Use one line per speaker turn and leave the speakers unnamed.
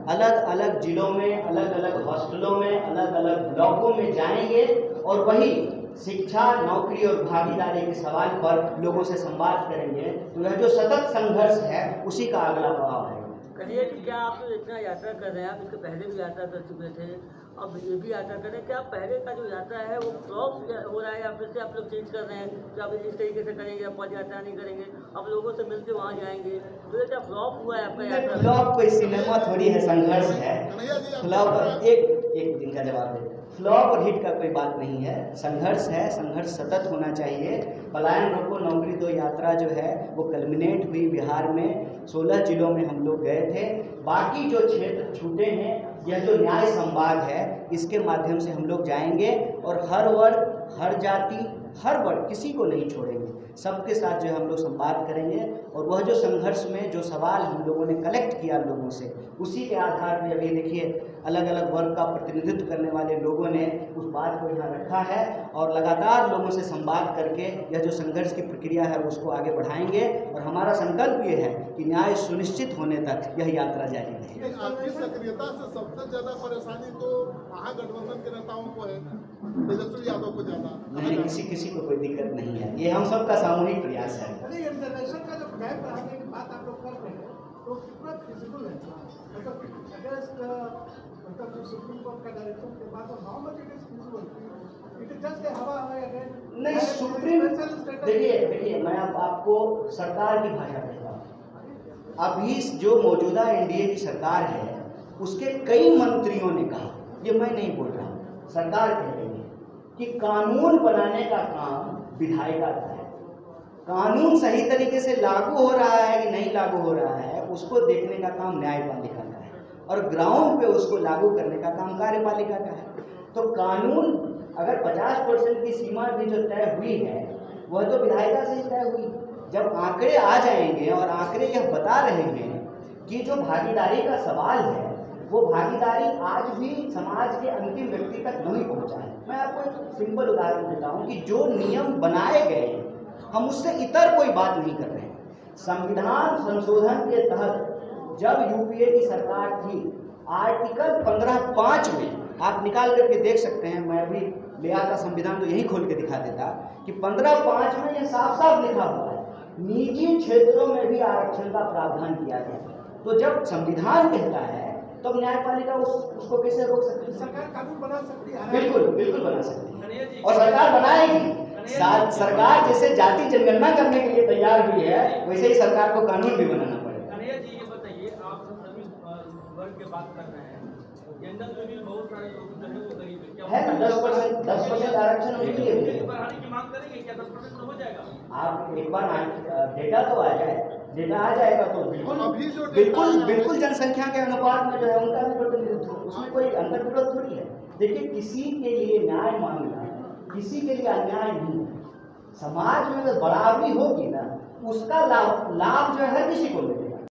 अलग अलग जिलों में, अलग अलग हॉस्टलों में, अलग अलग ब्लॉकों में जाएंगे और वही शिक्षा, नौकरी और भागीदारी के सवाल पर लोगों से संवाद करेंगे। तो यह जो सतत संघर्ष है उसी का अगला पड़ाव है।
कहिए कि क्या आप इतना यात्रा कर रहे हैं, आप इसके पहले भी यात्रा कर चुके थे, अब ये भी यात्रा कर रहे हैं, क्या पहले का जो यात्रा है वो फ्लॉप हो रहा है या फिर से आप लोग चेंज कर रहे हैं कि आप इस तरीके से करेंगे, आप पद यात्रा नहीं करेंगे, अब लोगों से मिलकर वहाँ जाएंगे, तो ये क्या फ्लॉप हुआ है आपका यात्रा?
फ्लॉप कोई सिनेमा थोड़ी है, संघर्ष है। फ्लॉप एक दिन का जवाब दे। फ्लॉप और हिट का कोई बात नहीं है, संघर्ष है, संघर्ष सतत होना चाहिए। पलायन रोको नौकरी दो यात्रा जो है वो कल्मिनेट हुई बिहार में, 16 जिलों में हम लोग गए थे। बाकी जो क्षेत्र छूटे हैं, यह जो न्याय संवाद है इसके माध्यम से हम लोग जाएंगे और हर वर्ग, हर जाति, हर वर्ग, किसी को नहीं छोड़ेंगे, सबके साथ जो हम लोग संवाद करेंगे। और वह जो संघर्ष में जो सवाल हम लोगों ने कलेक्ट किया लोगों से, उसी के आधार पर अभी देखिए अलग अलग वर्ग का प्रतिनिधित्व करने वाले लोगों ने उस बात को यहाँ रखा है और लगातार लोगों से संवाद करके यह जो संघर्ष की प्रक्रिया है उसको आगे बढ़ाएंगे। और हमारा संकल्प ये है कि न्याय सुनिश्चित होने तक यह यात्रा जारी रहेगी।
आपकी सक्रियता से सबसे ज्यादा परेशानी तो महागठबंधन के नेताओं को है, तेजस्वी यादव को ज्यादा
नहीं, किसी को कोई दिक्कत नहीं है, ये हम सबका सामूहिक प्रयास है।
रिजर्वेशन का जो गैप बढ़ाने की बात आप लोग कर रहे हैं तो कितना फिजिबल है, मतलब मतलब जो सुप्रीम कोर्ट का डायरेक्शन के बाद how much it is feasible, it is just हवा अगेन
नहीं सुप्रीम, देखिए मैं आपको सरकार की भाषा कहता हूँ। अभी जो मौजूदा एनडीए की सरकार है उसके कई मंत्रियों ने कहा, ये मैं नहीं बोल रहा हूँ, सरकार कह रही है कि कानून बनाने का काम विधायिका का है, कानून सही तरीके से लागू हो रहा है कि नहीं लागू हो रहा है उसको देखने का काम न्यायपालिका का है और ग्राउंड पे उसको लागू करने का काम कार्यपालिका का है। तो कानून अगर 50% की सीमा भी जो तय हुई है वह तो विधायिका से ही तय हुई। जब आंकड़े आ जाएंगे और आंकड़े यह बता रहे हैं कि जो भागीदारी का सवाल है वो भागीदारी आज भी समाज के अंतिम व्यक्ति तक नहीं पहुंचा है। मैं आपको एक सिंपल उदाहरण देता हूं कि जो नियम बनाए गए हैं हम उससे इतर कोई बात नहीं कर रहे हैं। संविधान संशोधन के तहत जब यूपीए की सरकार थी, आर्टिकल 15(5) में आप निकाल करके देख सकते हैं, मैं अभी ले आता संविधान तो यही खोल के दिखा देता कि 15(5) में यह साफ साफ लिखा हुआ है निजी क्षेत्रों में भी आरक्षण का प्रावधान किया गया। तो जब संविधान कहता है तो न्यायपालिका उसको कैसे रोक सकती है?
सरकार कानून बना सकती है,
बिल्कुल बना सकती है और सरकार बनाएगी। सरकार जैसे जाति जनगणना करने के लिए तैयार हुई है वैसे ही सरकार को कानून भी बनाना पड़ेगा।
कन्हैया जी ये बताइए, आप सभी वर्ग की बात कर रहे हैं, जनरल में भी बहुत सारे लोग जो है वो गरीब
है ना, 10% आरक्षण
बढ़ाने की मांग करेंगे, क्या 10% हो जाएगा?
आप एक बार डेटा तो आ जाए, डेटा आ जाएगा तो बिल्कुल जनसंख्या के अनुपात में जो है उनका भी प्रतिनिधित्व, उसमें कोई अंतर विरोध थोड़ी है। देखिए किसी के लिए न्याय मांगना किसी के लिए अन्याय नहीं है। समाज में अगर बराबरी होगी ना उसका लाभ जो है हर किसी को मिलेगा।